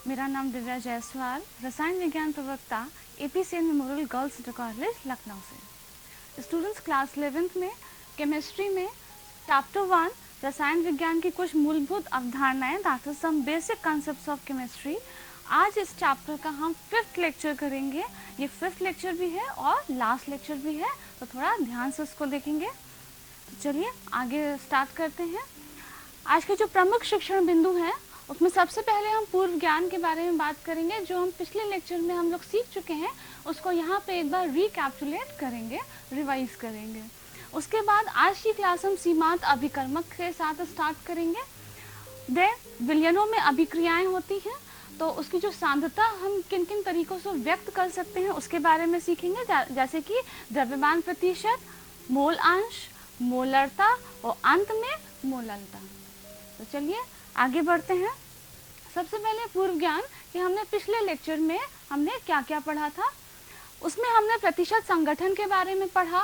मेरा नाम दिव्या जायसवाल, रसायन विज्ञान प्रवक्ता, APCN memorial girls inter college Lucknow से। स्टूडेंट्स क्लास 11th में केमिस्ट्री में चैप्टर 1 रसायन विज्ञान की कुछ मूलभूत अवधारणाएं, that is some basic concepts of chemistry. आज इस चैप्टर का हम 5th लेक्चर करेंगे। ये 5th लेक्चर भी है और लास्ट लेक्चर भी है, तो थोड़ा ध्यान से इसको देखेंगे। तो चलिए आगे स्टार्ट करते हैं। आज के जो प्रमुख शिक्षण बिंदु हैं उसमें सबसे पहले हम पूर्व ज्ञान के बारे में बात करेंगे। जो हम पिछले लेक्चर में हम लोग सीख चुके हैं उसको यहाँ पे एक बार रिकैप्चुलेट करेंगे, रिवाइज करेंगे। उसके बाद आज की क्लास हम सीमांत अभिकर्मक के साथ स्टार्ट करेंगे। देन विलयनों में अभिक्रियाएं होती हैं, तो उसकी जो सांद्रता हम किन किन तरीकों से व्यक्त कर सकते हैं उसके बारे में सीखेंगे, जैसे कि द्रव्यमान प्रतिशत, मोल अंश, मोलरता और अंत में मोललता। तो चलिए आगे बढ़ते हैं। सबसे पहले पूर्व ज्ञान कि हमने पिछले लेक्चर में हमने क्या क्या पढ़ा था। उसमें हमने प्रतिशत संगठन के बारे में पढ़ा,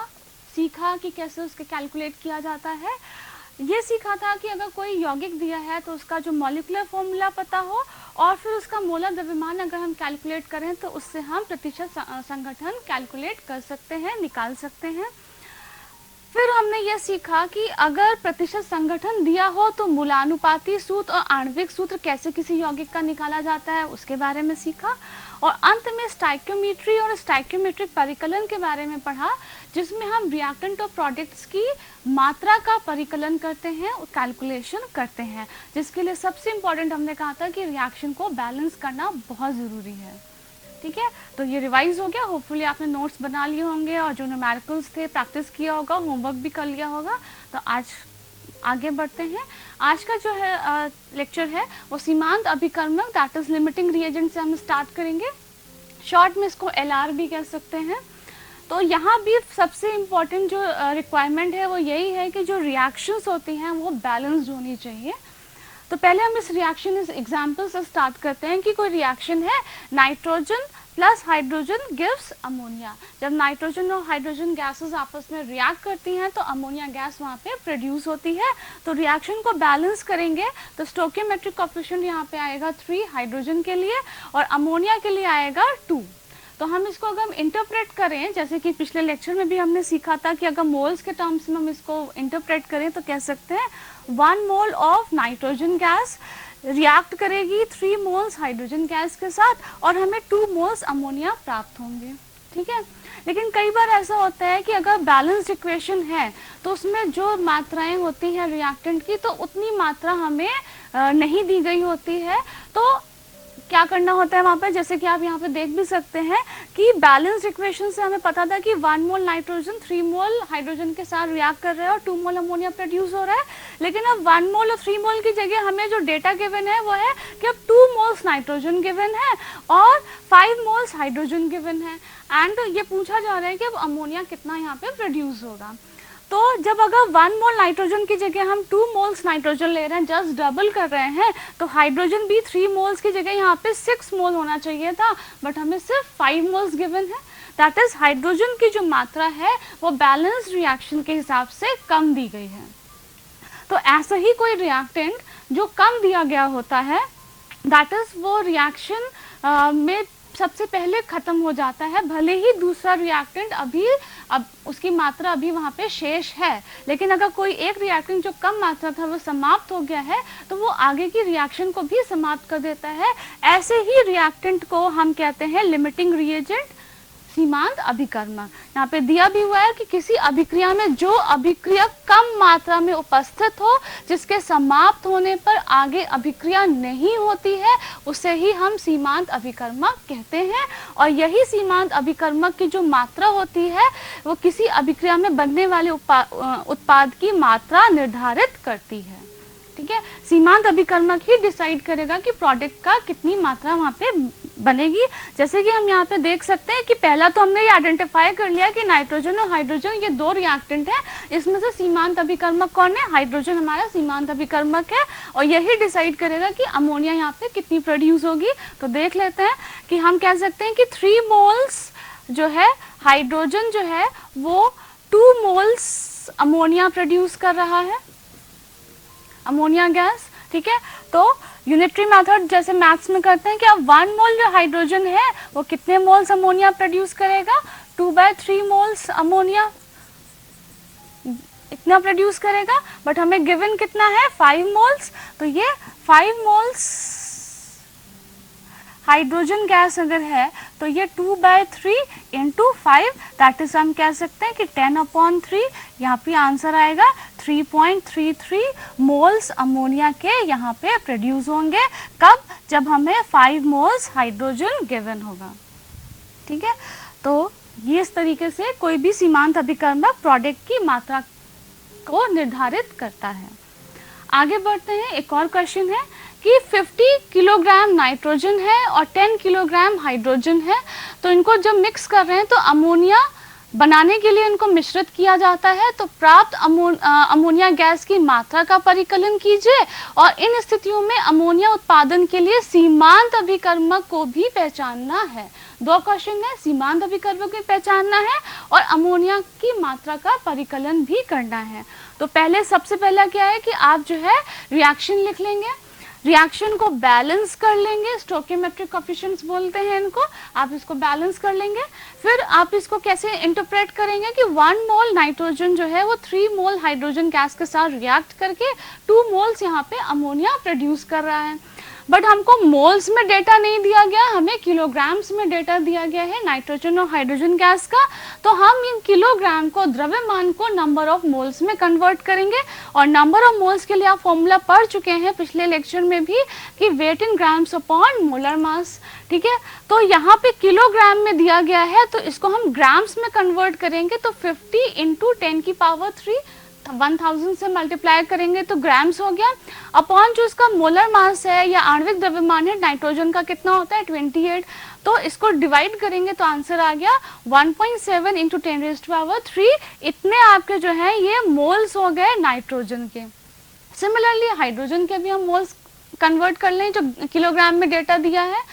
सीखा कि कैसे उसके कैलकुलेट किया जाता है। ये सीखा था कि अगर कोई यौगिक दिया है तो उसका जो मॉलिक्यूलर फॉर्मूला पता हो और फिर उसका मोलर द्रव्यमान अगर हम कैलकुलेट करें तो उससे हम प्रतिशत संगठन कैलकुलेट कर सकते हैं, निकाल सकते हैं। फिर हमने यह सीखा कि अगर प्रतिशत संगठन दिया हो तो मूलानुपाती सूत्र और आणविक सूत्र कैसे किसी यौगिक का निकाला जाता है उसके बारे में सीखा। और अंत में स्टाइक्योमेट्री और स्टाइक्योमेट्रिक परिकलन के बारे में पढ़ा, जिसमें हम रिएक्टेंट और प्रोडक्ट्स की मात्रा का परिकलन करते हैं और कैलकुलेशन करते हैं, जिसके लिए सबसे इम्पोर्टेंट हमने कहा था कि रिएक्शन को बैलेंस करना बहुत ज़रूरी है। ठीक है, तो ये रिवाइज हो गया। होपफुली आपने नोट्स बना लिए होंगे और जो न्यूमेरिकल्स थे प्रैक्टिस किया होगा, होमवर्क भी कर लिया होगा। तो आज आगे बढ़ते हैं। आज का जो है लेक्चर है वो सीमांत अभिकर्मक, दैट इज लिमिटिंग रिएजेंट से हम स्टार्ट करेंगे। शॉर्ट में इसको LR भी कह सकते हैं। तो यहाँ भी सबसे इम्पोर्टेंट जो रिक्वायरमेंट है वो यही है कि जो रिएक्शंस होती हैं वो बैलेंस्ड होनी चाहिए। तो पहले हम इस रिएक्शन इस एग्जाम्पल से स्टार्ट करते हैं कि कोई रिएक्शन है, nitrogen plus hydrogen gives ammonia. जब नाइट्रोजन और हाइड्रोजन गैसेस आपस में रिएक्ट करती हैं तो अमोनिया गैस वहाँ पे प्रोड्यूस होती है। तो रिएक्शन को बैलेंस करेंगे तो स्टोइकियोमेट्रिक कोएफिशिएंट यहाँ पे आएगा 3 हाइड्रोजन के लिए और अमोनिया के लिए आएगा 2। तो हम इसको अगर हम इंटरप्रेट करें, जैसे कि पिछले लेक्चर में भी हमने सीखा था कि अगर मोल्स के टर्म्स में हम इसको इंटरप्रेट करें तो कह सकते हैं 1 mole of nitrogen gas react करेगी 3 मोल्स हाइड्रोजन गैस के साथ और हमें 2 मोल्स अमोनिया प्राप्त होंगे। ठीक है, लेकिन कई बार ऐसा होता है कि अगर बैलेंस्ड इक्वेशन है तो उसमें जो मात्राएं होती हैं रिएक्टेंट की, तो उतनी मात्रा हमें नहीं दी गई होती है। तो क्या करना होता है वहाँ पर, जैसे कि आप यहाँ पे देख भी सकते हैं कि बैलेंस इक्वेशन से हमें पता था कि 1 मोल नाइट्रोजन 3 मोल हाइड्रोजन के साथ रिएक्ट कर रहा है और 2 मोल अमोनिया प्रोड्यूस हो रहा है। लेकिन अब 1 मोल और 3 मोल की जगह हमें जो डेटा गिवन है वो है कि अब 2 मोल्स नाइट्रोजन गिवन है और 5 मोल्स हाइड्रोजन गिवन है। एंड ये पूछा जा रहा है कि अब अमोनिया कितना यहाँ पे प्रोड्यूस होगा। तो जब अगर 1 मोल नाइट्रोजन की जगह हम 2 मोल्स नाइट्रोजन ले रहे हैं, जस्ट डबल कर रहे हैं, तो हाइड्रोजन भी 3 मोल्स की जगह यहाँ पे 6 मोल होना चाहिए था, बट हमें सिर्फ 5 मोल्स गिवन है। दैट इज हाइड्रोजन की जो मात्रा है वो बैलेंस्ड रिएक्शन के हिसाब से कम दी गई है। तो ऐसा ही कोई रिएक्टेंट जो कम दिया गया होता है, दैट इज वो रिएक्शन में सबसे पहले खत्म हो जाता है, भले ही दूसरा रिएक्टेंट अब उसकी मात्रा अभी वहाँ पे शेष है। लेकिन अगर कोई एक रिएक्टेंट जो कम मात्रा था वो समाप्त हो गया है तो वो आगे की रिएक्शन को भी समाप्त कर देता है। ऐसे ही रिएक्टेंट को हम कहते हैं लिमिटिंग रिएजेंट, सीमांत अभिकर्मक। यहाँ पे दिया भी हुआ है कि किसी अभिक्रिया में जो अभिक्रिया कम मात्रा में उपस्थित हो, जिसके समाप्त होने पर आगे अभिक्रिया नहीं होती है, उसे ही हम सीमांत अभिकर्मक कहते हैं। और यही सीमांत अभिकर्मक की जो मात्रा होती है वो किसी अभिक्रिया में बनने वाले उत्पाद की मात्रा निर्धारित करती है। ठीक है, सीमांत अभिकर्मक ही डिसाइड करेगा कि प्रोडक्ट का कितनी मात्रा वहाँ पे बनेगी। जैसे कि हम यहाँ पे देख सकते हैं कि पहला तो हमने ये आइडेंटिफाई कर लिया कि नाइट्रोजन और हाइड्रोजन ये 2 रिएक्टेंट हैं, इसमें से सीमांत अभिकर्मक कौन है, हाइड्रोजन हमारा सीमांत अभिकर्मक है और यही डिसाइड करेगा कि अमोनिया यहाँ पे कितनी प्रोड्यूस होगी। तो देख लेते हैं कि हम कह सकते हैं कि 3 मोल्स जो है हाइड्रोजन जो है वो 2 मोल्स अमोनिया प्रोड्यूस कर रहा है, अमोनिया गैस। ठीक है, तो यूनिटरी मेथड जैसे मैथ्स में करते हैं कि अब 1 मोल जो हाइड्रोजन है वो कितने मोल्स अमोनिया प्रोड्यूस करेगा, 2/3 मोल्स अमोनिया इतना प्रोड्यूस करेगा। बट हमें गिवन कितना है 5 मोल्स, तो ये 5 मोल्स हाइड्रोजन गैस अगर है तो ये 2/3 इंटू 5 दैट इज हम कह सकते हैं कि 10/3, यहाँ पे आंसर आएगा 3.33 मोल्स अमोनिया के यहाँ पे प्रोड्यूस होंगे। कब? जब हमें 5 मोल्स हाइड्रोजन गिवन होगा। ठीक है, तो ये इस तरीके से कोई भी सीमांत अभिकर्मक प्रोडक्ट की मात्रा को निर्धारित करता है। आगे बढ़ते हैं, एक और क्वेश्चन है कि 50 किलोग्राम नाइट्रोजन है और 10 किलोग्राम हाइड्रोजन है, तो इनको जब मिक्स कर रहे हैं तो अमोनिया बनाने के लिए इनको मिश्रित किया जाता है। तो प्राप्त अमोनिया गैस की मात्रा का परिकलन कीजिए और इन स्थितियों में अमोनिया उत्पादन के लिए सीमांत अभिकर्मक को भी पहचानना है। दो क्वेश्चन है, सीमांत अभिकर्मक को पहचानना है और अमोनिया की मात्रा का परिकलन भी करना है। तो पहले सबसे पहला क्या है कि आप जो है रिएक्शन लिख लेंगे, रिएक्शन को बैलेंस कर लेंगे, स्टोइकियोमेट्रिक कोएफिशिएंट्स बोलते हैं इनको, आप इसको बैलेंस कर लेंगे। फिर आप इसको कैसे इंटरप्रेट करेंगे कि 1 मोल नाइट्रोजन जो है वो 3 मोल हाइड्रोजन गैस के साथ रिएक्ट करके 2 मोल्स यहाँ पे अमोनिया प्रोड्यूस कर रहा है। बट हमको मोल्स में डेटा नहीं दिया गया, हमें किलोग्राम्स में डेटा दिया गया है नाइट्रोजन और हाइड्रोजन गैस का। तो हम इन किलोग्राम को द्रव्यमान को नंबर ऑफ मोल्स में कन्वर्ट करेंगे और नंबर ऑफ मोल्स के लिए आप फॉर्मूला पढ़ चुके हैं पिछले लेक्चर में भी कि weight in grams upon molar mass. ठीक है, तो यहाँ पे किलोग्राम में दिया गया है तो इसको हम ग्राम्स में कन्वर्ट करेंगे। तो 50 इंटू 10⁻³ 1000 से मल्टीप्लाई करेंगे तो ग्राम्स हो गया, अपॉन जो इसका मोलर मास है या आणविक द्रव्यमान है नाइट्रोजन का कितना होता है 28, तो इसको डिवाइड करेंगे तो आंसर आ गया 1.7 इंटू 10⁻³ इतने आपके जो है ये मोल्स हो गए नाइट्रोजन के। सिमिलरली हाइड्रोजन के भी हम मोल्स कन्वर्ट कर लें जो किलोग्राम में डेटा दिया है,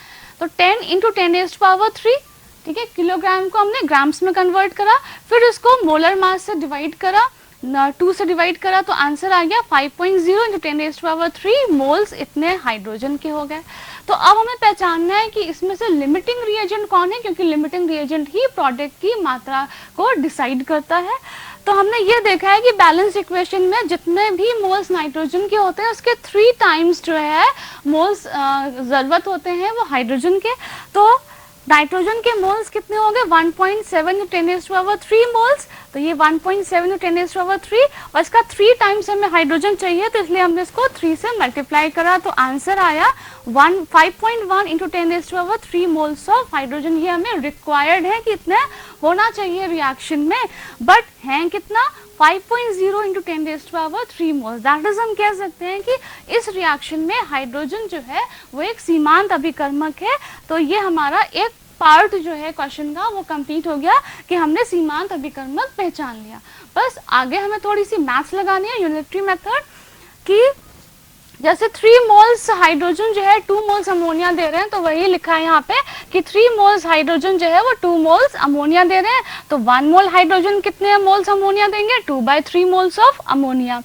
तो 10 इंटू 10⁻³, ठीक है, किलोग्राम को हमने ग्राम्स में कन्वर्ट करा, फिर इसको मोलर मास से डिवाइड करा, 2 से डिवाइड करा तो आंसर आ गया 5.0 इंटू 10⁻³ मोल्स इतने हाइड्रोजन के हो गए। तो अब हमें पहचानना है कि इसमें से लिमिटिंग रिएजेंट कौन है, क्योंकि लिमिटिंग रिएजेंट ही प्रोडक्ट की मात्रा को डिसाइड करता है। तो हमने ये देखा है कि बैलेंस इक्वेशन में जितने भी मोल्स नाइट्रोजन के होते हैं उसके 3 टाइम्स जो है मोल्स ज़रूरत होते हैं वो हाइड्रोजन के। तो नाइट्रोजन के मोल्स कितने होंगे 1.7 इंटू 10⁻³ मोल्स, तो ये 1.7 इंटू 10⁻³ और इसका 3 टाइम्स हमें हाइड्रोजन चाहिए तो इसलिए हमने इसको 3 से मल्टीप्लाई करा तो आंसर आया 5.1 इंटू 10⁻³ मोल्स ऑफ हाइड्रोजन। ये हमें रिक्वायर्ड है कि इतना होना चाहिए रिएक्शन में, बट हैं कितना 5.0 इंटू 10⁻³ मोल्स। दैट इज हम कह सकते हैं कि इस रिएक्शन में हाइड्रोजन जो है वो एक सीमांत अभिकर्मक है। तो ये हमारा एक पार्ट जो है क्वेश्चन का वो कंप्लीट हो गया कि हमने सीमांत अभिकर्मक पहचान लिया। बस आगे हमें थोड़ी सी मैथ्स लगानी है, यूनिटरी मेथड, कि जैसे 3 मोल्स हाइड्रोजन जो है 2 मोल्स अमोनिया दे रहे हैं, तो वही लिखा है यहाँ पे कि 3 मोल्स हाइड्रोजन जो है वो 2 मोल्स अमोनिया दे रहे हैं। तो 1 मोल हाइड्रोजन कितने मोल्स अमोनिया देंगे 2/3 मोल्स ऑफ अमोनिया।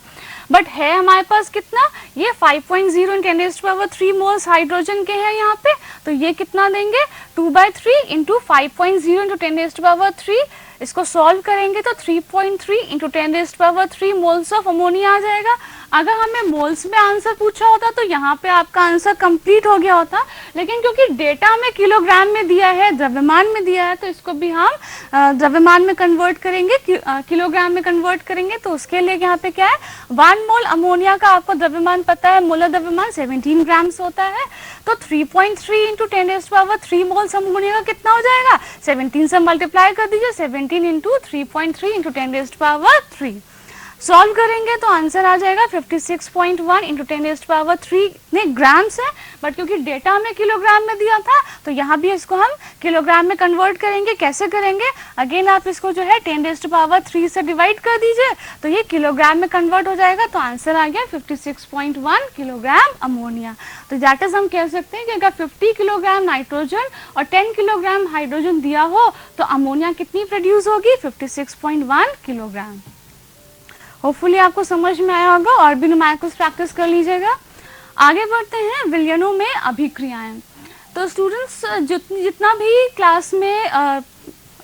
बट है हमारे पास कितना, ये 5.0 इंटू 10⁻³ मोल्स हाइड्रोजन के हैं यहाँ पे, तो ये कितना देंगे 2/3 इंटू 5.0 इंटू 10⁻³। इसको सॉल्व करेंगे तो 3.3 इंटू 10⁻³ मोल्स ऑफ अमोनिया आ जाएगा। अगर हमें मोल्स में आंसर पूछा होता तो यहाँ पे आपका आंसर कंप्लीट हो गया होता, लेकिन क्योंकि डेटा में किलोग्राम में दिया है, द्रव्यमान में दिया है, तो इसको भी हम द्रव्यमान में कन्वर्ट करेंगे, किलोग्राम में कन्वर्ट करेंगे। तो उसके लिए यहाँ पे क्या है 1 मोल अमोनिया का आपको द्रव्यमान पता है, मोलर द्रव्यमान 17 ग्राम्स होता है। तो 3.3 इंटू 10⁻³ मोल्स अमोनिया का कितना हो जाएगा, 17 से मल्टीप्लाई कर दीजिए, 17 इंटू 3.3 इंटू 10⁻³। सॉल्व करेंगे तो आंसर आ जाएगा 56.1 इंटू 10⁻³ ने ग्राम्स है, बट क्योंकि डेटा में किलोग्राम में दिया था तो यहाँ भी इसको हम किलोग्राम में कन्वर्ट करेंगे। कैसे करेंगे, अगेन आप इसको जो है 10⁻³ से डिवाइड कर दीजिए तो ये किलोग्राम में कन्वर्ट हो जाएगा। तो आंसर आ गया 56.1 किलोग्राम अमोनिया। तो दैट इज हम कह सकते हैं कि अगर 50 किलोग्राम नाइट्रोजन और 10 किलोग्राम हाइड्रोजन दिया हो तो अमोनिया कितनी प्रोड्यूस होगी 56.1 किलोग्राम। होपफुली आपको समझ में आया होगा और भी न्यूमेरिकल्स प्रैक्टिस कर लीजिएगा। आगे बढ़ते हैं विलयनों में अभिक्रियाएं। तो स्टूडेंट्स जितना भी क्लास में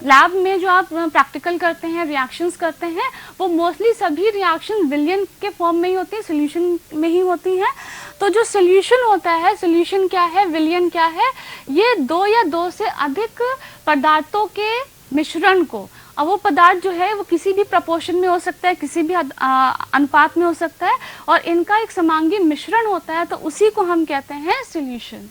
लैब में जो आप प्रैक्टिकल करते हैं, रिएक्शंस करते हैं, वो मोस्टली सभी रिएक्शन विलयन के फॉर्म में ही होती है, सोल्यूशन में ही होती हैं। तो जो सोल्यूशन होता है, सोल्यूशन क्या है, विलयन क्या है, ये दो या दो से अधिक पदार्थों के मिश्रण को, अब वो पदार्थ जो है वो किसी भी प्रपोर्शन में हो सकता है, किसी भी अनुपात में हो सकता है, और इनका एक समांगी मिश्रण होता है, तो उसी को हम कहते हैं सोल्यूशन।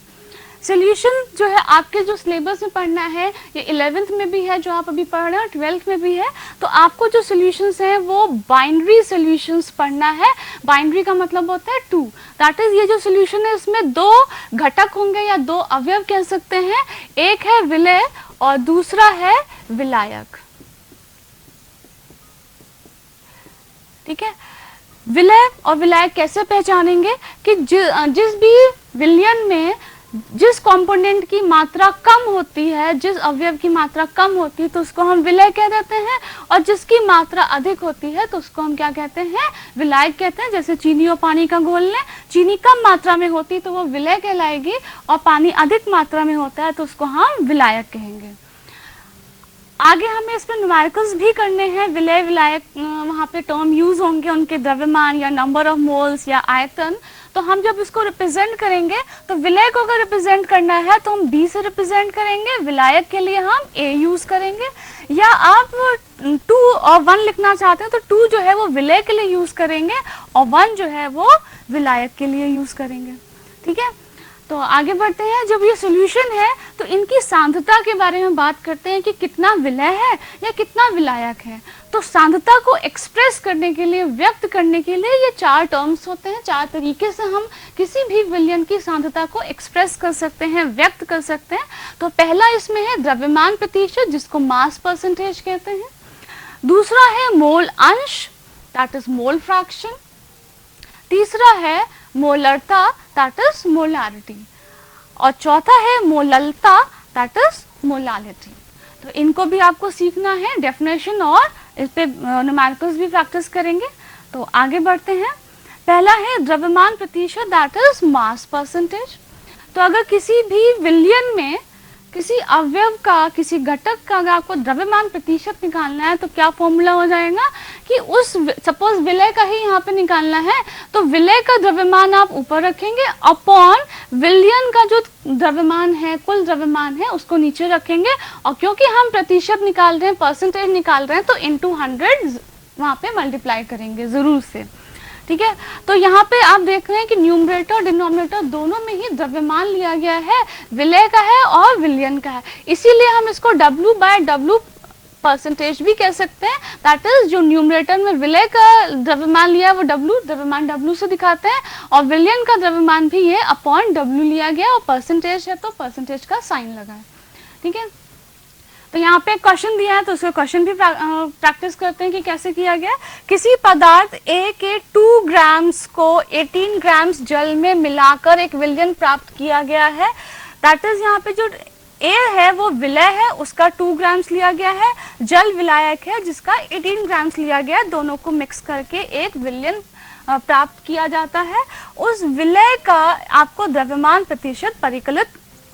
सोल्यूशन जो है आपके जो सिलेबस में पढ़ना है, ये 11th में भी है जो आप अभी पढ़ रहे हैं, 12th में भी है, तो आपको जो सोल्यूशंस हैं वो बाइनरी सोल्यूशंस पढ़ना है। बाइनरी का मतलब होता है 2, दैट इज ये जो सोल्यूशन है इसमें दो घटक होंगे या दो अवयव कह सकते हैं, एक है विलय और दूसरा है विलायक। ठीक है, विलय और विलायक कैसे पहचानेंगे कि जिस भी विलयन में जिस कंपोनेंट की मात्रा कम होती है, जिस अवयव की मात्रा कम होती है, तो उसको हम विलय कह देते हैं, और जिसकी मात्रा अधिक होती है तो उसको हम क्या कहते हैं, विलायक कहते हैं। जैसे चीनी और पानी का घोल लें, चीनी कम मात्रा में होती है तो वो विलय कहलाएगी, और पानी अधिक मात्रा में होता है तो उसको हम विलायक कहेंगे। आगे हमें इस पर न्यूमेरिकल्स भी करने हैं, विलय विलायक वहाँ पे टर्म यूज होंगे, उनके द्रव्यमान या नंबर ऑफ मोल्स या आयतन। तो हम जब इसको रिप्रेजेंट करेंगे, तो विलय को अगर रिप्रेजेंट करना है तो हम बी से रिप्रेजेंट करेंगे, विलायक के लिए हम ए यूज करेंगे, या आप 2 और 1 लिखना चाहते हैं तो 2 जो है वो विलय के लिए यूज करेंगे और 1 जो है वो विलायक के लिए यूज करेंगे। ठीक है, तो आगे बढ़ते हैं। जब ये सॉल्यूशन है तो इनकी सांद्रता के बारे में बात करते हैं कि कितना विलय है या कितना विलायक है। तो सांद्रता को एक्सप्रेस करने के लिए, व्यक्त करने के लिए ये 4 टर्म्स होते हैं। 4 तरीके से हम किसी भी विलयन की सांद्रता को एक्सप्रेस कर सकते हैं, व्यक्त कर सकते हैं। तो पहला इसमें है द्रव्यमान प्रतिशत, जिसको मास परसेंटेज कहते हैं। दूसरा है मोल अंश, दैट इज मोल फ्रैक्शन। तीसरा है मोलरता, दैट इज मोलारिटी। और चौथा है मोललता, दैट इज मोलालिटी। तो इनको भी आपको सीखना है, डेफिनेशन, और इस पे न्यूमेरिकल्स भी प्रैक्टिस करेंगे। तो आगे बढ़ते हैं। पहला है द्रव्यमान प्रतिशत, दैट इज मास परसेंटेज। तो अगर किसी भी विलयन में किसी अवयव का, किसी घटक का अगर आपको द्रव्यमान प्रतिशत निकालना है तो क्या फॉर्मूला हो जाएगा कि उस, सपोज विलय का ही यहाँ पे निकालना है, तो विलय का द्रव्यमान आप ऊपर रखेंगे अपॉन विलयन का जो द्रव्यमान है, कुल द्रव्यमान है, उसको नीचे रखेंगे। और क्योंकि हम प्रतिशत निकाल रहे हैं, परसेंटेज निकाल रहे हैं, तो इंटू 100 वहाँ पे मल्टीप्लाई करेंगे जरूर से। ठीक है, तो यहाँ पे आप देख रहे हैं कि न्यूमरेटर और डिनोमिनेटर दोनों में ही द्रव्यमान लिया गया है, विलय का है और विलयन का है। इसीलिए हम इसको W/W परसेंटेज भी कह सकते हैं। दैट इज जो न्यूमरेटर में विलय का द्रव्यमान लिया है वो W, द्रव्यमान W से दिखाते हैं, और विलयन का द्रव्यमान भी ये अपॉन W लिया गया, और परसेंटेज है तो परसेंटेज का साइन लगा है। ठीक है, तो यहाँ पे क्वेश्चन दिया है तो उसका क्वेश्चन भी प्रैक्टिस करते हैं कि कैसे किया गया। किसी पदार्थ A के 2 ग्राम्स को 18 ग्राम्स जल में मिलाकर एक विलयन प्राप्त किया गया है। दैट इज यहाँ पे जो A है वो विलय है, उसका 2 ग्राम्स लिया गया है, जल विलायक है जिसका 18 ग्राम्स लिया गया, दोनों को मिक्स करके एक विलयन प्राप्त किया जाता है। उस विलय का आपको द्रव्यमान प्रतिशत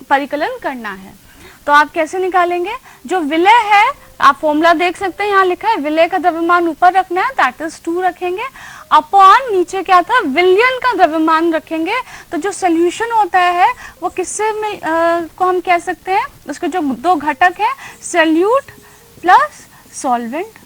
परिकलन करना है। तो आप कैसे निकालेंगे? जो विलय है, आप फॉर्मूला देख सकते हैं, यहाँ लिखा है विलय का द्रव्यमान ऊपर रखना है, दैट इज 2 रखेंगे, अपॉन नीचे क्या था, विलयन का द्रव्यमान रखेंगे। तो जो सोल्यूशन होता है वो किससे को हम कह सकते हैं, उसके जो 2 घटक है, सोल्यूट प्लस सॉल्वेंट।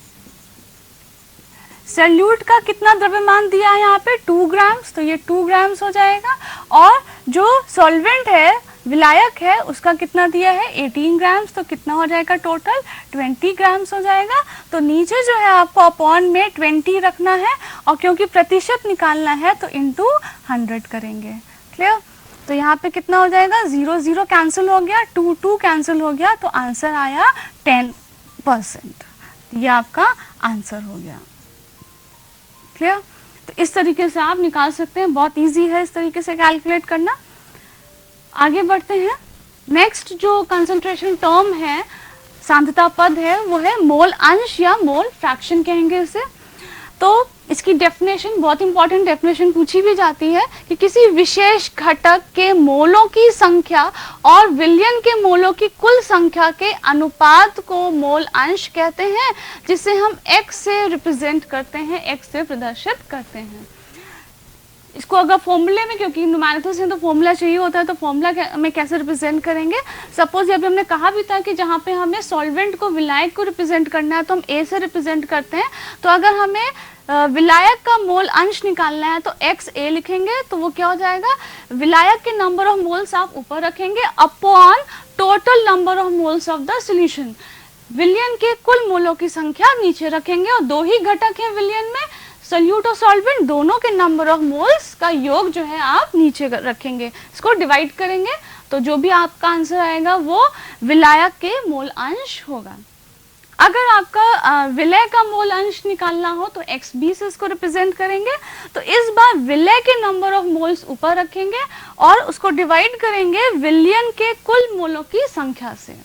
सोल्यूट का कितना द्रव्यमान दिया है यहाँ पे 2 ग्राम्स, तो ये 2 ग्राम्स हो जाएगा, और जो सॉल्वेंट है, विलायक है, उसका कितना दिया है 18 ग्राम्स, तो कितना हो जाएगा टोटल 20 ग्राम्स हो जाएगा। तो नीचे जो है आपको अपॉन में 20 रखना है, और क्योंकि प्रतिशत निकालना है तो इंटू 100 करेंगे। क्लियर? तो यहाँ पे कितना हो जाएगा, 0 0 कैंसिल हो गया, 2 2 कैंसिल हो गया, तो आंसर आया 10%। ये आपका आंसर हो गया। क्लियर? तो इस तरीके से आप निकाल सकते हैं, बहुत इजी है इस तरीके से कैलकुलेट करना। आगे बढ़ते हैं। नेक्स्ट जो कंसंट्रेशन टर्म है, सांद्रता पद है, वो है मोल अंश या मोल फ्रैक्शन कहेंगे इसे। तो इसकी डेफिनेशन, बहुत इंपॉर्टेंट डेफिनेशन पूछी भी जाती है कि किसी विशेष घटक के मोलों की संख्या और विलयन के मोलों की कुल संख्या के अनुपात को मोल अंश कहते हैं, जिसे हम x से रिप्रेजेंट करते हैं, x से प्रदर्शित करते हैं। इसको अगर फॉर्मूले में, क्योंकि न्यूमेरिकल्स में तो फॉर्मूला चाहिए होता है, तो फॉर्मूला में कैसे रिप्रेजेंट करेंगे? सपोज अभी हमने कहा भी था कि जहाँ पे हमें सॉल्वेंट को विलायक को रिप्रेजेंट करना है तो हम ए से रिप्रेजेंट करते हैं। तो अगर हमें विलायक का मोल अंश निकालना है तो एक्स ए लिखेंगे, तो वो क्या हो जाएगा, विलायक के नंबर ऑफ मोल्स आप ऊपर रखेंगे upon total number of moles of the solution. विलयन के कुल मोलों की संख्या नीचे रखेंगे, और दो ही घटक हैं विलयन में, सोल्यूट और सॉल्वेंट, दोनों के नंबर ऑफ मोल्स का योग जो है आप नीचे रखेंगे, इसको डिवाइड करेंगे, तो जो भी आपका आंसर आएगा वो विलायक के मोल अंश होगा। अगर आपका विलय का मोल अंश निकालना हो तो XB से इसको रिप्रेजेंट करेंगे, तो इस बार विलय के नंबर ऑफ मोल्स ऊपर रखेंगे और उसको डिवाइड करेंगे विलयन के कुल मोलों की संख्या से।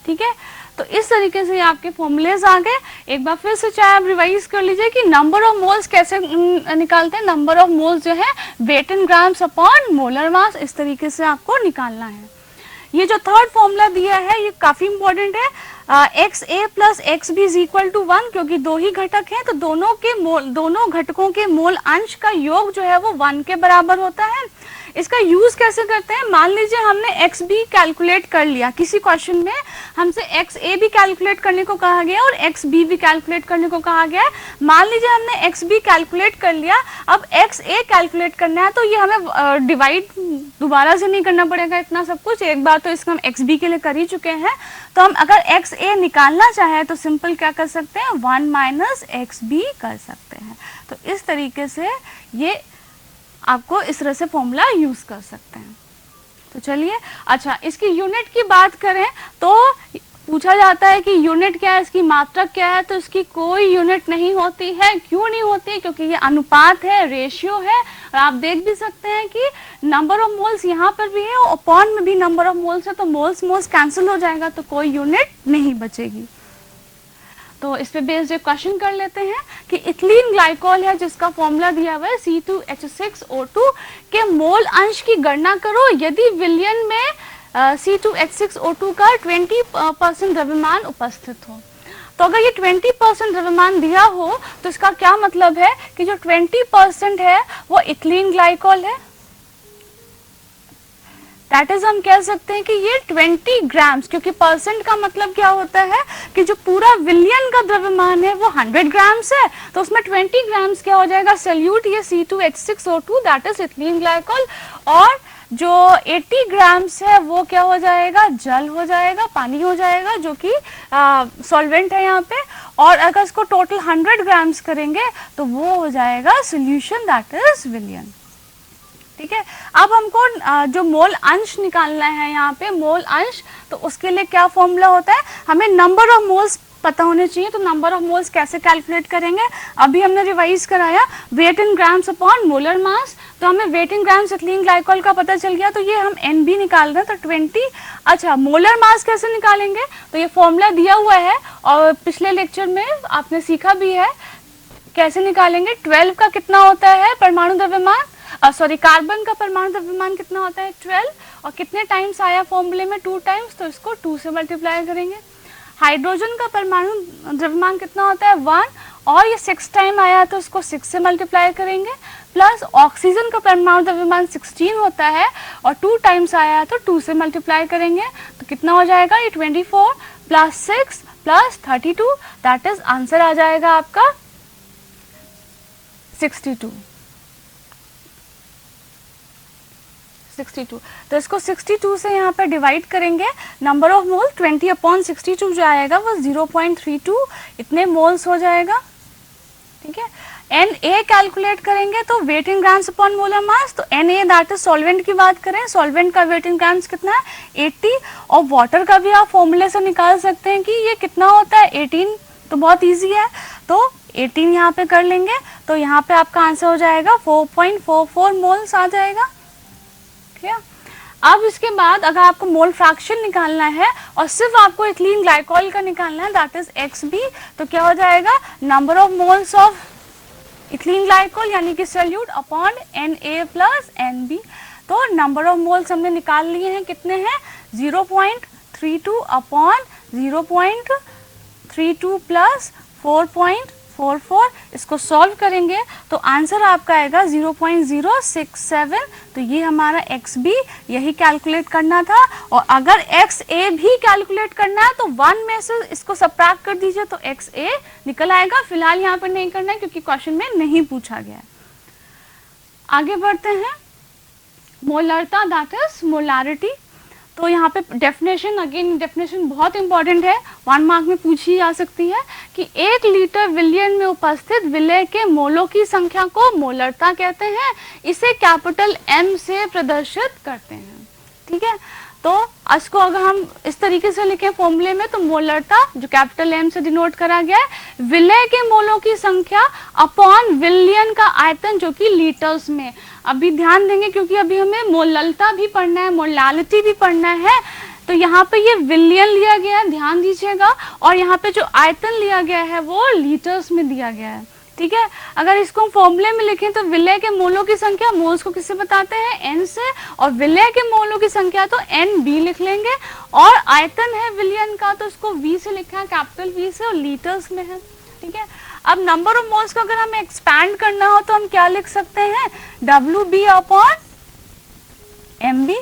ठीक है, तो इस तरीके से आपके फॉर्मूलेज आ गए। एक बार फिर से चाहे आप रिवाइज कर लीजिए कि नंबर ऑफ मोल्स कैसे निकालते हैं। नंबर ऑफ मोल्स जो है weight in grams upon molar mass, इस तरीके से आपको निकालना है। ये जो थर्ड फॉर्मूला दिया है ये काफी इंपॉर्टेंट है, XA plus XB is equal to 1, क्योंकि दो ही घटक हैं तो दोनों घटकों के मोल अंश का योग जो है वो 1 के बराबर होता है। इसका यूज कैसे करते हैं? मान लीजिए हमने XB कैलकुलेट कर लिया, किसी क्वेश्चन में हमसे XA भी कैलकुलेट करने को कहा गया और XB भी कैलकुलेट करने को कहा गया है। मान लीजिए हमने XB कैलकुलेट कर लिया, अब XA कैलकुलेट करना है, तो ये हमें डिवाइड दोबारा से नहीं करना पड़ेगा इतना सब कुछ, एक बार तो इसका हम XB के लिए कर ही चुके हैं। तो हम अगर XA निकालना चाहें तो सिंपल क्या कर सकते हैं, 1 माइनस XB कर सकते हैं। तो इस तरीके से ये आपको इस तरह से फॉर्मूला यूज कर सकते हैं। तो चलिए, अच्छा इसकी यूनिट की बात करें तो पूछा जाता है कि यूनिट क्या है, इसकी मात्रक क्या है, तो इसकी कोई यूनिट नहीं होती है। क्यों नहीं होती? क्योंकि ये अनुपात है, रेशियो है। और आप देख भी सकते हैं कि नंबर ऑफ मोल्स यहाँ पर भी है और अपॉन में भी नंबर ऑफ मोल्स है, तो मोल्स कैंसिल हो जाएगा, तो कोई यूनिट नहीं बचेगी। तो इस पे बेस्ड एक क्वेश्चन कर लेते हैं कि इथिलीन ग्लाइकोल है जिसका फॉर्मूला दिया हुआ है C2H6O2 के मोल अंश की गणना करो यदि विलयन में C2H6O2 का 20% द्रव्यमान उपस्थित हो। तो अगर ये 20% द्रव्यमान दिया हो तो इसका क्या मतलब है कि जो 20% है वो इथिलीन ग्लाइकोल है। दैट इज हम कह सकते हैं कि ये 20 ग्राम्स, क्योंकि परसेंट का मतलब क्या होता है कि जो पूरा विलयन का द्रव्यमान है वो 100 ग्राम्स है, तो उसमें 20 ग्राम्स क्या हो जाएगा, सल्यूट ये C2H6O2 that is ethylene glycol, और जो 80 ग्राम्स है वो क्या हो जाएगा, जल हो जाएगा, पानी हो जाएगा, जो कि सॉल्वेंट है यहाँ पे। और अगर इसको टोटल 100 ग्राम्स करेंगे तो वो हो जाएगा सोल्यूशन दैट इज विलयन। ठीक है, अब हमको जो मोल अंश निकालना है यहाँ पे, मोल अंश, तो उसके लिए क्या फॉर्मूला होता है, हमें नंबर ऑफ मोल्स पता होने चाहिए। तो नंबर ऑफ मोल्स कैसे कैलकुलेट करेंगे, अभी हमने रिवाइज कराया, weight in grams upon molar mass, तो हमें weight in grams ethylene glycol का पता चल गया, तो ये हम NB निकाल रहे हैं, तो 20। अच्छा, मोलर मास कैसे निकालेंगे, तो ये फॉर्मूला दिया हुआ है और पिछले लेक्चर में आपने सीखा भी है कैसे निकालेंगे। 12 का कितना होता है परमाणु द्रव्यमान, कार्बन का परमाणु द्रव्यमान कितना होता है 12, और कितने टाइम्स आया फॉर्मूले में 2 टाइम्स, तो इसको 2 से मल्टीप्लाई करेंगे। हाइड्रोजन का परमाणु द्रव्यमान कितना होता है 1, और ये 6 टाइम आया तो इसको 6 से मल्टीप्लाई करेंगे। प्लस ऑक्सीजन का परमाणु द्रव्यमान 16 होता है और 2 टाइम्स आया है तो 2 से मल्टीप्लाई करेंगे, तो कितना हो जाएगा, ये 24 plus 6 plus 32, that is answer आ जाएगा आपका 62। तो इसको 62 से यहाँ पे डिवाइड करेंगे, नंबर ऑफ मोल 20/62 जो आएगा वो 0.32 इतने मोल्स हो जाएगा। ठीक है, Na कैलकुलेट करेंगे तो weight in grams upon molar mass, तो Na दैट इज सॉल्वेंट की बात करें, सॉल्वेंट का वेट इन ग्राम्स कितना है 80, और वाटर का भी आप फॉर्मूले से निकाल सकते हैं कि ये कितना होता है 18, तो बहुत ईजी है, तो 18 यहाँ पे कर लेंगे, तो यहाँ पे आपका आंसर हो जाएगा 4.44 मोल्स आ जाएगा। अब इसके बाद अगर आपको मोल फ्रैक्शन निकालना है और सिर्फ आपको इथिलीन ग्लाइकोल का निकालना है दैट इज XB, तो क्या हो जाएगा, number of moles of ethylene glycol यानी कि solute upon Na plus Nb। तो नंबर ऑफ मोल्स हमने निकाल लिए हैं, कितने हैं 0.32 अपॉन 0.32 प्लस 4.44। इसको सॉल्व करेंगे तो आंसर आपका आएगा 0.067। तो ये हमारा XB यही कैलकुलेट करना था। और अगर XA भी कैलकुलेट करना है तो 1 में से इसको सबट्रैक्ट कर दीजिए तो XA निकल आएगा। फिलहाल यहाँ पर नहीं करना है क्योंकि क्वेश्चन में नहीं पूछा गया है। आगे बढ़ते हैं, मोलरता दैट इज मोलारिटी। तो यहाँ पे डेफिनेशन, अगेन डेफिनेशन बहुत इंपॉर्टेंट है, 1 मार्क में पूछी जा सकती है कि 1 लीटर विलयन में उपस्थित विलय के मोलों की संख्या को मोलरता कहते हैं। इसे कैपिटल M से प्रदर्शित करते हैं। ठीक है, तो इसको अगर हम इस तरीके से लिखें फॉर्मूले में तो मोलरता जो कैपिटल M से डिनोट करा गया है, विलय के मोलों की संख्या अपॉन विलयन का आयतन जो कि लीटर्स में। अभी ध्यान देंगे क्योंकि अभी हमें मोललता भी पढ़ना है, मोलालिटी भी पढ़ना है। तो यहाँ पे ये विलयन लिया गया है, ध्यान दीजिएगा, और यहाँ पे जो आयतन लिया गया है वो लीटर्स में दिया गया है। ठीक है, अगर इसको हम फॉर्मूले में लिखें तो विलय के मोलों की संख्या, मोल्स को किससे बताते हैं N से, और विलय के मोलों की संख्या तो NB लिख लेंगे, और आयतन है विलयन का तो इसको V से लिखा है, कैपिटल V से, और लीटर्स में है। ठीक है, अब नंबर ऑफ मोल्स को अगर हमें एक्सपैंड करना हो तो हम क्या लिख सकते हैं, WB अपॉन MB,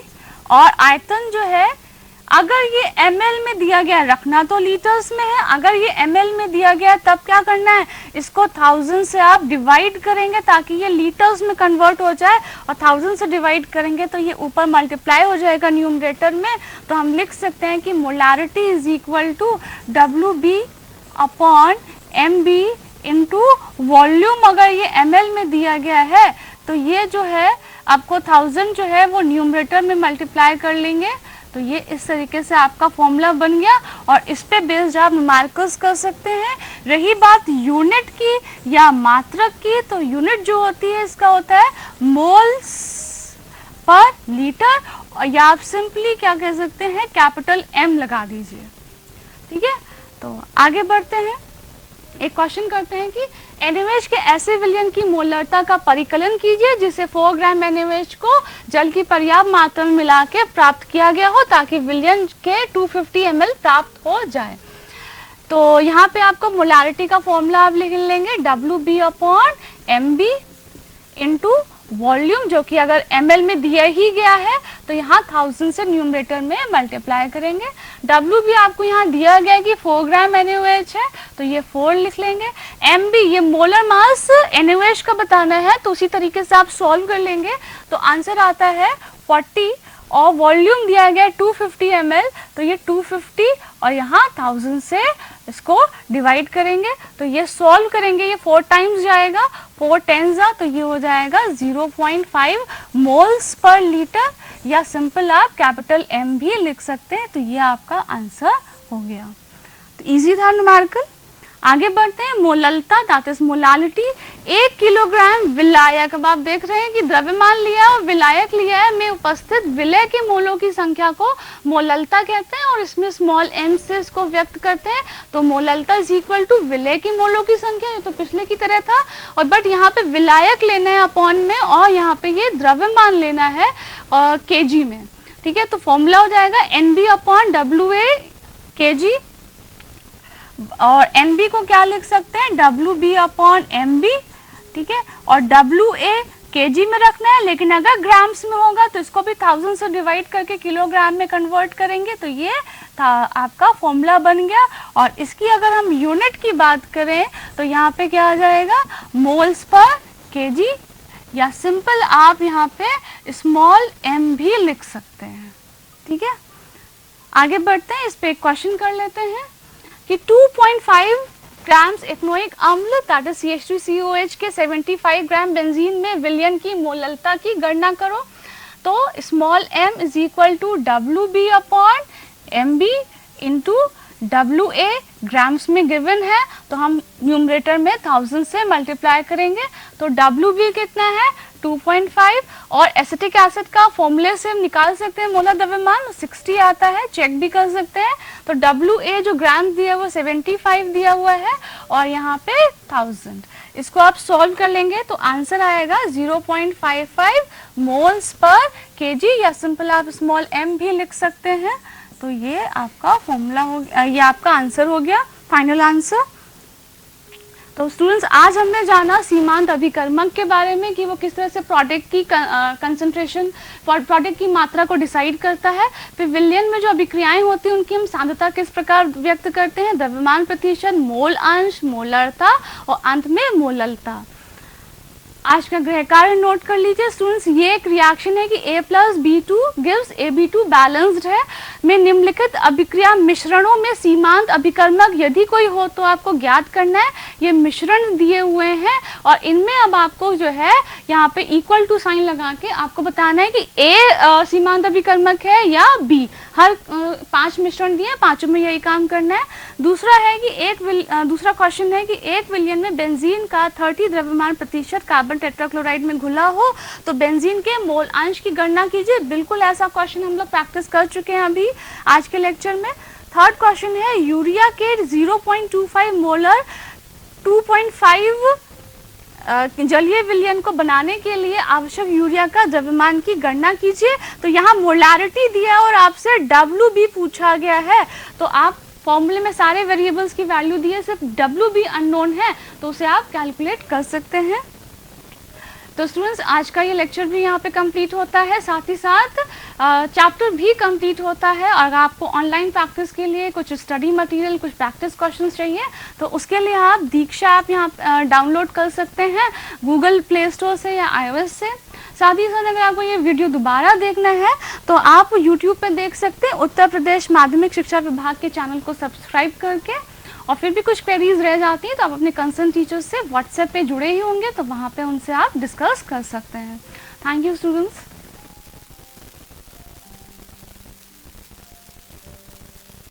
और आयतन जो है अगर ये ml में दिया गया, रखना तो लीटर्स में है, अगर ये ml में दिया गया तब क्या करना है, इसको 1000 से आप डिवाइड करेंगे ताकि ये लीटर्स में कन्वर्ट हो जाए, और 1000 से डिवाइड करेंगे तो ये ऊपर मल्टीप्लाई हो जाएगा न्यूमरेटर में। तो हम लिख सकते हैं कि molarity is equal to WB upon MB into volume. अगर ये ml में दिया गया है तो ये जो है आपको 1000 जो है वो न्यूमरेटर में मल्टीप्लाई कर लेंगे। तो ये इस तरीके से आपका फॉर्मूला बन गया, और इस पे बेस्ड आप न्यूमेरिकल्स कर सकते हैं। रही बात यूनिट की या मात्रक की, तो यूनिट जो होती है इसका होता है मोल्स पर लीटर, या आप सिंपली क्या कह सकते हैं, कैपिटल M लगा दीजिए। ठीक है, तो आगे बढ़ते हैं, एक क्वेश्चन करते हैं कि NaOH के ऐसे विलयन की मोलरता का परिकलन कीजिए जिसे 4 ग्राम NaOH को जल की पर्याप्त मात्रा में मिला के प्राप्त किया गया हो ताकि विलयन के 250 ml प्राप्त हो जाए। तो यहाँ पे आपको मोलारिटी का फॉर्मूला आप लिख लेंगे, WB upon MB into volume, जो कि अगर ml में दिया ही गया है तो यहाँ 1000 से न्यूमरेटर में मल्टीप्लाई करेंगे। WB आपको यहाँ दिया गया है कि 4 ग्राम NaOH है तो ये 4 लिख लेंगे। MB ये मोलर मास NaOH का बताना है, तो उसी तरीके से आप सॉल्व कर लेंगे तो आंसर आता है 40, और वॉल्यूम दिया गया है 250 ml, तो ये 250 और यहाँ 1000 से इसको डिवाइड करेंगे तो ये सॉल्व करेंगे, ये 4 टाइम्स जाएगा, 4 10 जा, तो ये हो जाएगा 0.5 मोल्स पर लीटर, या सिंपल आप कैपिटल M भी लिख सकते हैं। तो ये आपका आंसर हो गया। तो इजी था न्यूमेरिकल। आगे बढ़ते हैं, मोललता दैट इज मोलालिटी। 1 किलोग्राम विलायक, अब आप देख रहे हैं कि द्रव्यमान लिया और विलायक लिया है, में उपस्थित विलय के मोलों की संख्या को मोललता कहते हैं, और इसमें स्मॉल m से इसको व्यक्त करते हैं। तो मोललता इज इक्वल टू विलय की मोलों की संख्या, ये तो पिछले की तरह था, और बट यहाँ पे विलायक लेना है अपॉन में, और यहाँ पे ये द्रव्यमान लेना है kg में। ठीक है, तो फॉर्मूला हो जाएगा NB अपॉन WA kg, और NB को क्या लिख सकते हैं, WB अपॉन MB। ठीक है, और WA kg में रखना है, लेकिन अगर ग्राम्स में होगा तो इसको भी 1000 से डिवाइड करके किलोग्राम में कन्वर्ट करेंगे। तो ये आपका फॉर्मूला बन गया। और इसकी अगर हम यूनिट की बात करें तो यहाँ पे क्या आ जाएगा, मोल्स पर kg, या सिंपल आप यहाँ पे स्मॉल m भी लिख सकते हैं। ठीक है, आगे बढ़ते हैं, इस पे एक क्वेश्चन कर लेते हैं कि 2.5 ग्राम्स इथेनोइक अम्ल दैट इज CH2COH के 75 ग्राम बेंजीन में विलयन की मोललता की गणना करो। तो small m is equal to WB upon MB into WA grams में गिवन है, तो हम न्यूमरेटर में 1000 से मल्टीप्लाई करेंगे। तो WB कितना है 2.5, और एसिटिक एसिड का फॉर्मूले से हम निकाल सकते हैं मोलर द्रव्यमान 60 आता है, चेक भी कर सकते हैं। तो WA जो ग्राम दिया हुआ 75 दिया हुआ है, और यहाँ पे 1000, इसको आप सॉल्व कर लेंगे तो आंसर आएगा 0.55 मोल्स पर केजी, या सिंपल आप स्मॉल m भी लिख सकते हैं। तो ये आपका फॉर्मूला हो गया, ये आपका आंसर हो गया, फाइनल आंसर। तो स्टूडेंट्स आज हमने जाना सीमांत अभिकर्मक के बारे में कि वो किस तरह से प्रोडक्ट की कंसंट्रेशन, प्रोडक्ट की मात्रा को डिसाइड करता है। फिर विलयन में जो अभिक्रियाएं होती हैं उनकी हम सांद्रता किस प्रकार व्यक्त करते हैं, द्रव्यमान प्रतिशत, मोल अंश, मोलरता और अंत में मोललता। आज का गृह कार्य नोट कर लीजिए स्टूडेंट्स, ये एक रिएक्शन है कि A plus B2 gives AB2 balanced है में निम्नलिखित अभिक्रिया मिश्रणों में सीमांत अभिकर्मक यदि कोई हो तो आपको ज्ञात करना है। ये मिश्रण दिए हुए हैं और इनमें अब आपको जो है यहाँ पे इक्वल टू साइन लगा के आपको बताना है कि A सीमांत अभिकर्मक है या B। हर 5 मिश्रण दिए, पांचों में यही काम करना है। दूसरा है कि दूसरा क्वेश्चन है कि एक विलयन में बेंजीन का 30 द्रव्यमान प्रतिशत कार्बन टेट्राक्लोराइड में घुला हो तो बेंजीन के मोल अंश की गणना कीजिए। बिल्कुल ऐसा क्वेश्चन हम लोग प्रैक्टिस कर चुके हैं अभी आज के लेक्चर में। थर्ड क्वेश्चन है यूरिया के 0.25 मोलर 2.5 जलीय विलयन को बनाने के लिए आवश्यक यूरिया का द्रव्यमान की गणना कीजिए। तो यहाँ मोलारिटी दिया और आपसे WB पूछा गया है, तो आप फॉर्मूले में सारे वेरिएबल्स की वैल्यू दी है, सिर्फ WB अननोन है तो उसे आप कैलकुलेट कर सकते हैं। तो स्टूडेंट्स आज का ये लेक्चर भी यहाँ पे कंप्लीट होता है, साथ ही साथ चैप्टर भी कंप्लीट होता है। और आपको ऑनलाइन प्रैक्टिस के लिए कुछ स्टडी मटेरियल, कुछ प्रैक्टिस क्वेश्चंस चाहिए तो उसके लिए आप दीक्षा ऐप यहाँ डाउनलोड कर सकते हैं गूगल प्ले स्टोर से या iOS से। साथ ही साथ अगर आपको ये वीडियो दोबारा देखना है तो आप YouTube पे देख सकते हैं, उत्तर प्रदेश माध्यमिक शिक्षा विभाग के चैनल को सब्सक्राइब करके। और फिर भी कुछ क्वेरीज रह जाती हैं तो आप अपने कंसर्न टीचर्स से व्हाट्सएप पे जुड़े ही होंगे तो वहाँ पे उनसे आप डिस्कस कर सकते हैं। Thank you students.